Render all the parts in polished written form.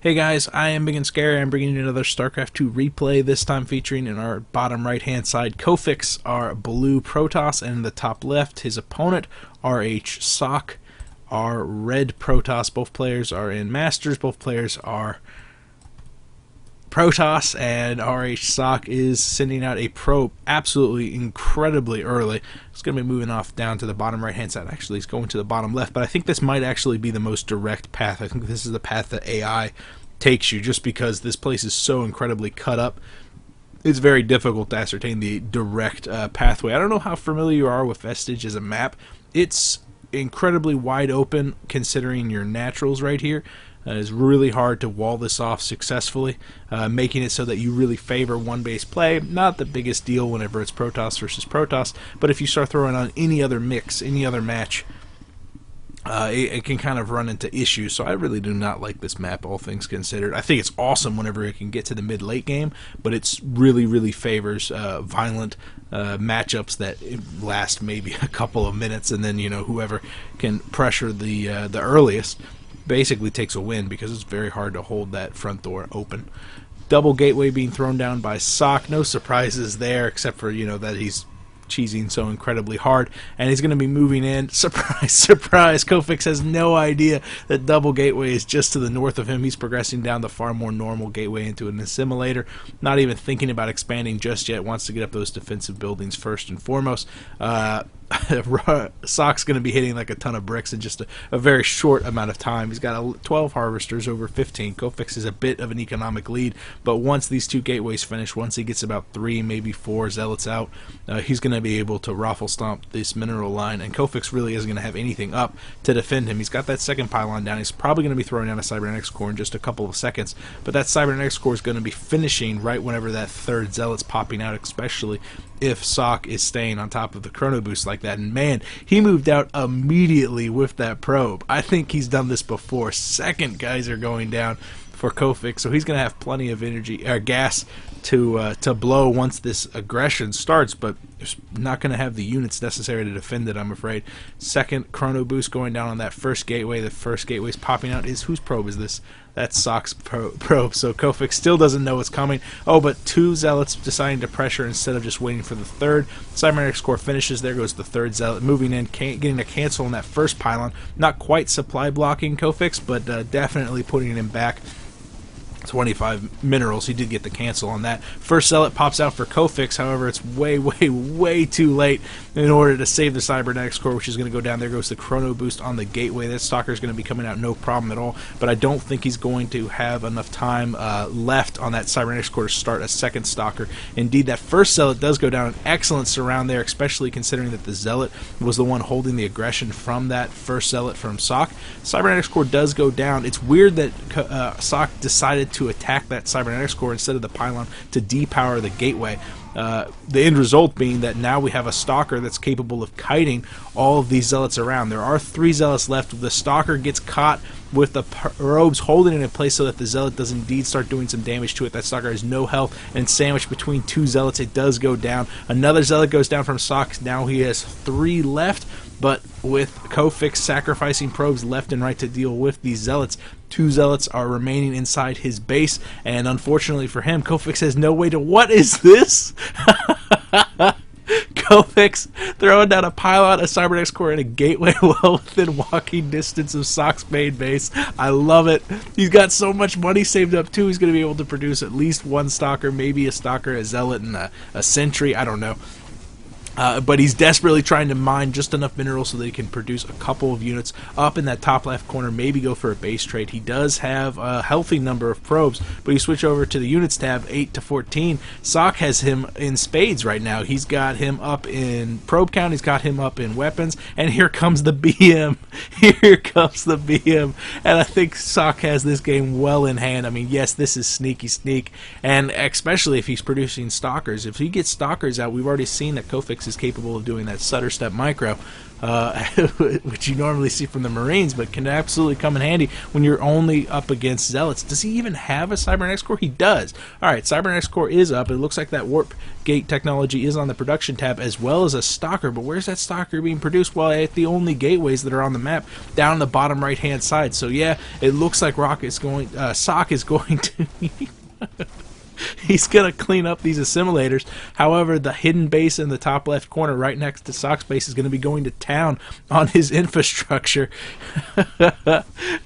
Hey guys, I am Big and Scary. I'm bringing you another StarCraft 2 replay, this time featuring in our bottom right hand side Kha'Fix, our blue Protoss, and in the top left his opponent, RH Sock, our red Protoss. Both players are in Masters, both players are Protoss, and RH Sock is sending out a probe absolutely incredibly early. It's going to be moving off down to the bottom right hand side. Actually, he's going to the bottom left, but I think this might actually be the most direct path. I think this is the path that AI takes you, just because this place is so incredibly cut up. It's very difficult to ascertain the direct pathway. I don't know how familiar you are with Vestige as a map. It's incredibly wide open considering your naturals right here. It's really hard to wall this off successfully, making it so that you really favor one base play. Not the biggest deal whenever it's Protoss versus Protoss, but if you start throwing on any other mix, any other match, it can kind of run into issues. So I really do not like this map, all things considered. I think it's awesome whenever it can get to the mid-late game, but it's really favors violent matchups that last maybe a couple of minutes, and then whoever can pressure the earliest basically takes a win, because it's very hard to hold that front door open. Double gateway being thrown down by Sock. No surprises there, except for that he's cheesing so incredibly hard, and he's going to be moving in. Surprise, surprise, Kha'Fix has no idea that double gateway is just to the north of him. He's progressing down the far more normal gateway into an assimilator, not even thinking about expanding just yet. Wants to get up those defensive buildings first and foremost. Sock's going to be hitting like a ton of bricks in just a very short amount of time. He's got 12 harvesters over 15. Kha'Fix is a bit of an economic lead, but once these two gateways finish, once he gets about 3, maybe 4 zealots out, he's going to be able to raffle stomp this mineral line, and Kha'Fix really isn't going to have anything up to defend him. He's got that second pylon down. He's probably going to be throwing down a Cybernetics core in just a couple of seconds, but that Cybernetics core is going to be finishing right whenever that third zealot's popping out, especially if Sock is staying on top of the Chrono Boost like that. And man, he moved out immediately with that probe. I think he's done this before. Second geyser going down for Kha'Fix, so he's going to have plenty of energy or gas to blow once this aggression starts, but he's not going to have the units necessary to defend it, I'm afraid. Second Chrono Boost going down on that first gateway. The first gateway's popping out. Whose probe is this? That's Sock's probe, so Kha'Fix still doesn't know what's coming. Oh, but 2 zealots deciding to pressure instead of just waiting for the third. Cybernetics core finishes. There goes the third zealot, moving in, getting a cancel on that first pylon. Not quite supply blocking Kha'Fix, but definitely putting him back 25 minerals. He did get the cancel on that. First zealot pops out for Kha'Fix, however it's way too late in order to save the Cybernetics core, which is going to go down. There goes the Chrono Boost on the gateway. That Stalker is going to be coming out no problem at all, but I don't think he's going to have enough time left on that Cybernetics core to start a second Stalker. Indeed, that first zealot does go down. An excellent surround there, especially considering that the zealot was the one holding the aggression from that first zealot from Sock. Cybernetics core does go down. It's weird that Sock decided to attack that Cybernetics core instead of the pylon to depower the gateway. The end result being that now we have a Stalker that's capable of kiting all of these zealots around. There are 3 zealots left. The Stalker gets caught with the probes holding it in place so that the zealot does indeed start doing some damage to it. That Stalker has no health, and sandwiched between 2 zealots, it does go down. Another zealot goes down from Sock. Now he has 3 left, but with Kha'Fix sacrificing probes left and right to deal with these zealots, 2 zealots are remaining inside his base, and unfortunately for him, Kha'Fix has no way to... What is this? Kha'Fix throwing down a pylon, a Cybernetics core, and a gateway well within walking distance of Sock's main base. I love it. He's got so much money saved up too. He's going to be able to produce at least 1 Stalker, maybe a Stalker, a Zealot, and a Sentry. I don't know. But he's desperately trying to mine just enough minerals so that he can produce a couple of units up in that top left corner, maybe go for a base trade. He does have a healthy number of probes, but you switch over to the units tab, 8 to 14. Sock has him in spades right now. He's got him up in probe count, he's got him up in weapons, and here comes the BM. Here comes the BM, and I think Sock has this game well in hand. I mean, yes, this is sneaky sneak, and especially if he's producing Stalkers. If he gets Stalkers out, we've already seen that Kha'Fix is capable of doing that Sutter Step micro. which you normally see from the Marines, but can absolutely come in handy when you're only up against Zealots. Does he even have a Cybernetics Core? He does. Alright, Cybernetics Core is up. It looks like that Warp Gate technology is on the production tab, as well as a Stalker, but where's that Stalker being produced? Well, at the only gateways that are on the map, down on the bottom right hand side. So yeah, it looks like Sock is going to he's going to clean up these assimilators. However, the hidden base in the top left corner right next to Sock's base is going to be going to town on his infrastructure.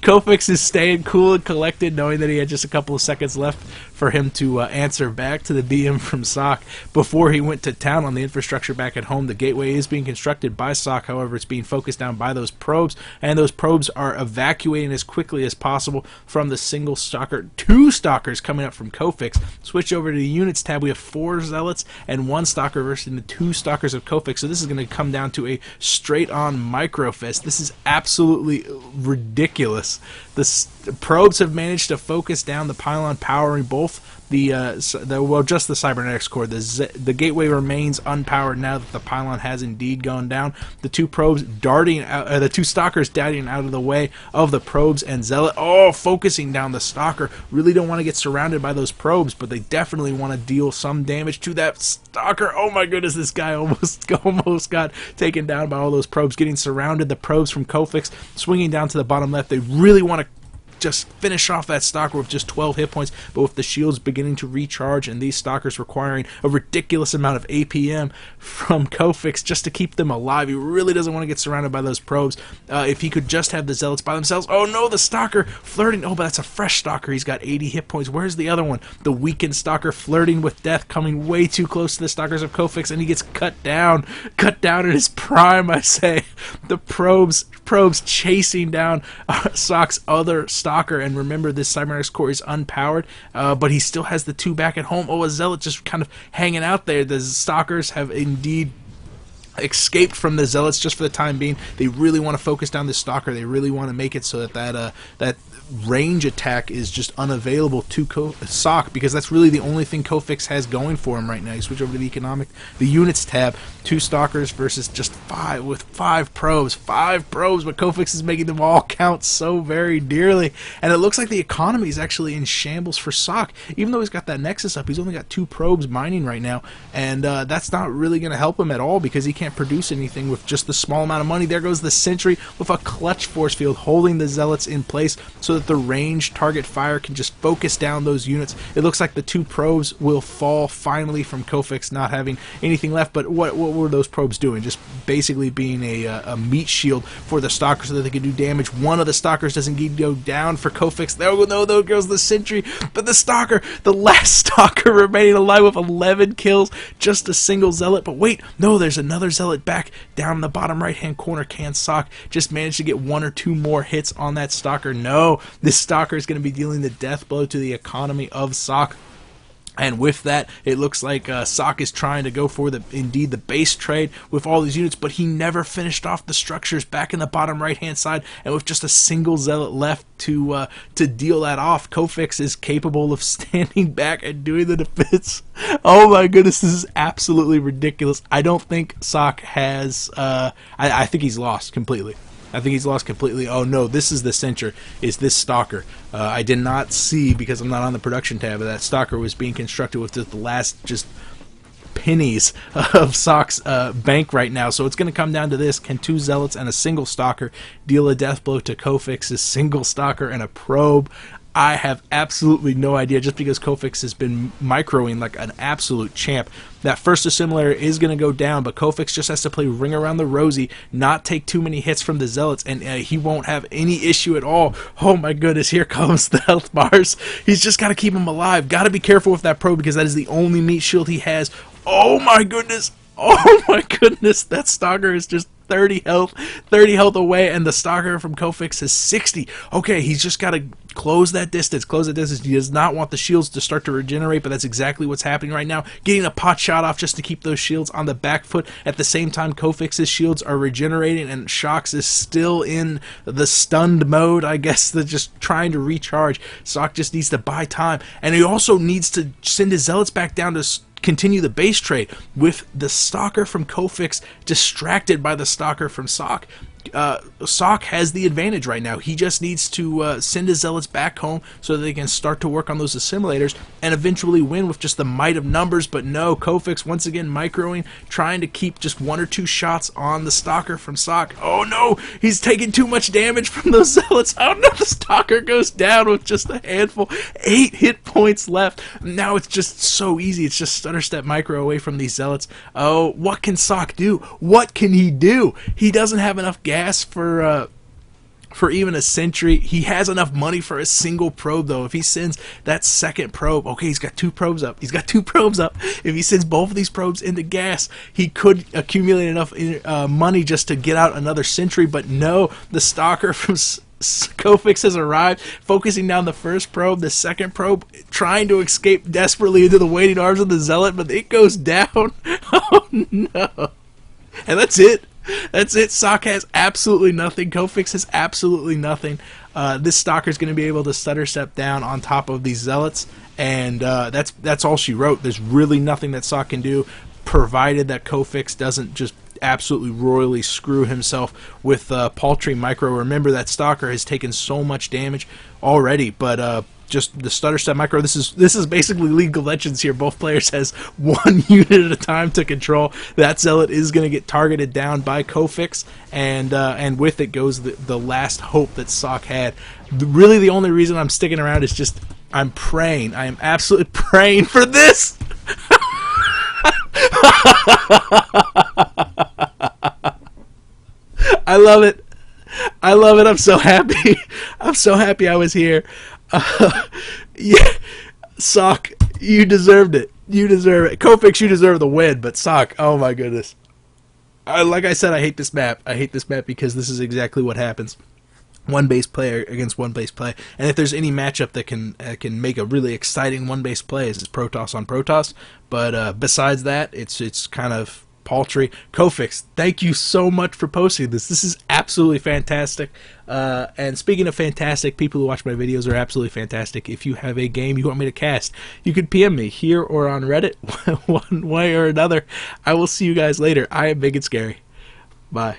Kofix is staying cool and collected, knowing that he had just a couple of seconds left for him to answer back to the DM from Sock before he went to town on the infrastructure back at home. The gateway is being constructed by Sock, however, it's being focused down by those probes, and those probes are evacuating as quickly as possible from the single Stalker. 2 Stalkers coming up from Kofix. Switch over to the units tab. We have 4 Zealots and 1 Stalker versus the 2 Stalkers of Kofix. So this is going to come down to a straight-on microfist. This is absolutely ridiculous. The probes have managed to focus down the pylon, powering both just the Cybernetics Core. The gateway remains unpowered now that the pylon has indeed gone down. The 2 probes darting out, the 2 Stalkers darting out of the way of the probes and Zealot. Oh, focusing down the Stalker. Really don't want to get surrounded by those probes, but they definitely want to deal some damage to that Stalker. Oh my goodness, this guy almost got taken down by all those probes, getting surrounded. The probes from Kofix swinging down to the bottom left. They really want to just finish off that Stalker with just 12 hit points, but with the shields beginning to recharge and these Stalkers requiring a ridiculous amount of APM from Kofix just to keep them alive. He really doesn't want to get surrounded by those probes. If he could just have the Zealots by themselves. Oh no, the Stalker flirting. Oh, but that's a fresh Stalker. He's got 80 hit points. Where's the other one? The weakened Stalker flirting with death, coming way too close to the Stalkers of Kofix, and he gets cut down in his prime, I say. The probes chasing down Sock's other Stalker, and remember, this Cybernetics Core is unpowered, but he still has the 2 back at home. Oh, a Zealot just kind of hanging out there. The Stalkers have indeed escaped from the Zealots just for the time being. They really want to focus down this Stalker. They really want to make it so that range attack is just unavailable to Sock, because that's really the only thing Kofix has going for him right now. You switch over to the units tab. 2 Stalkers versus just 5 with 5 probes. 5 probes, but Kofix is making them all count so very dearly. And it looks like the economy is actually in shambles for Sock. Even though he's got that Nexus up, he's only got 2 probes mining right now, and that's not really going to help him at all because he can't produce anything with just the small amount of money. There goes the Sentry with a clutch force field holding the Zealots in place so that the range target fire can just focus down those units. It looks like the 2 probes will fall finally from Kofix not having anything left, but what were those probes doing? Just basically being a meat shield for the Stalkers so that they could do damage. One of the Stalkers doesn't go down for Kofix. There goes the Sentry, but the Stalker, the last Stalker remaining alive with 11 kills, just a single Zealot. But wait, no, there's another Zealot back down in the bottom right hand corner. Can Sock just manage to get 1 or 2 more hits on that Stalker? No, this Stalker is going to be dealing the death blow to the economy of Sock. And with that, it looks like Sock is trying to go for the base trade with all these units, but he never finished off the structures back in the bottom right-hand side, and with just a single Zealot left to deal that off, Kofix is capable of standing back and doing the defense. Oh my goodness, this is absolutely ridiculous. I don't think Sock has... I think he's lost completely. Oh no, this is the Sentry, is this Stalker. I did not see, because I'm not on the production tab, that Stalker was being constructed with just the last pennies of Sock's bank right now. So it's going to come down to this. Can 2 Zealots and a single Stalker deal a death blow to Kofix's single Stalker and a probe? I have absolutely no idea, just because Kofix has been microing like an absolute champ. That first assimilator is going to go down, but Kofix just has to play Ring Around the Rosie, not take too many hits from the Zealots, and he won't have any issue at all. Oh my goodness, here comes the health bars. He's just got to keep him alive. Got to be careful with that probe, because that is the only meat shield he has. Oh my goodness. Oh my goodness, that Stalker is just 30 health away, and the Stalker from Kofix is 60. Okay, he's just got to close that distance. He does not want the shields to start to regenerate, but that's exactly what's happening right now. Getting a pot shot off just to keep those shields on the back foot. At the same time, Kofix's shields are regenerating, and Shox is still in the stunned mode, I guess. They're just trying to recharge. Sock just needs to buy time, and he also needs to send his Zealots back down to continue the base trade with the Stalker from Kofix distracted by the Stalker from Sock. Sock has the advantage right now. He just needs to send his Zealots back home so that they can start to work on those assimilators and eventually win with just the might of numbers. But no, Kofix once again microing, trying to keep just 1 or 2 shots on the Stalker from Sock. Oh no, he's taking too much damage from those Zealots. Oh no, the Stalker goes down with just a handful. 8 hit points left. Now it's just so easy. It's just stutter step micro away from these Zealots. Oh, what can Sock do? What can he do? He doesn't have enough gas for even a sentry. He has enough money for a single probe, though. If he sends that second probe, okay, he's got 2 probes up. He's got 2 probes up. If he sends both of these probes into gas, he could accumulate enough money just to get out another sentry. But no, the Stalker from Kofix has arrived, focusing down the first probe, the second probe, trying to escape desperately into the waiting arms of the Zealot, but it goes down. Oh no. And that's it. That's it. Sock has absolutely nothing. Kofix has absolutely nothing. This Stalker is going to be able to stutter step down on top of these Zealots, and that's all she wrote. There's really nothing that Sock can do, provided that Kofix doesn't just absolutely royally screw himself with paltry micro. Remember that Stalker has taken so much damage already, but just the stutter step micro. This is basically League of Legends here. Both players has 1 unit at a time to control. That Zealot is going to get targeted down by Kofix, and with it goes the last hope that Sock had. Really, the only reason I'm sticking around is just I'm praying. I am absolutely praying for this. I love it. I love it. I'm so happy. I'm so happy I was here. Yeah, Sock, you deserved it. You deserve it. Kofix, you deserve the win, but Sock, oh my goodness. Like I said, I hate this map. I hate this map because this is exactly what happens. 1 base player against 1 base play, and if there's any matchup that can make a really exciting 1 base play, it's Protoss on Protoss. But besides that, it's kind of paltry. Kofix, thank you so much for posting this. This is absolutely fantastic. And speaking of fantastic, people who watch my videos are absolutely fantastic. If you have a game you want me to cast, you can PM me here or on Reddit, one way or another. I will see you guys later. I am Big and Scary. Bye.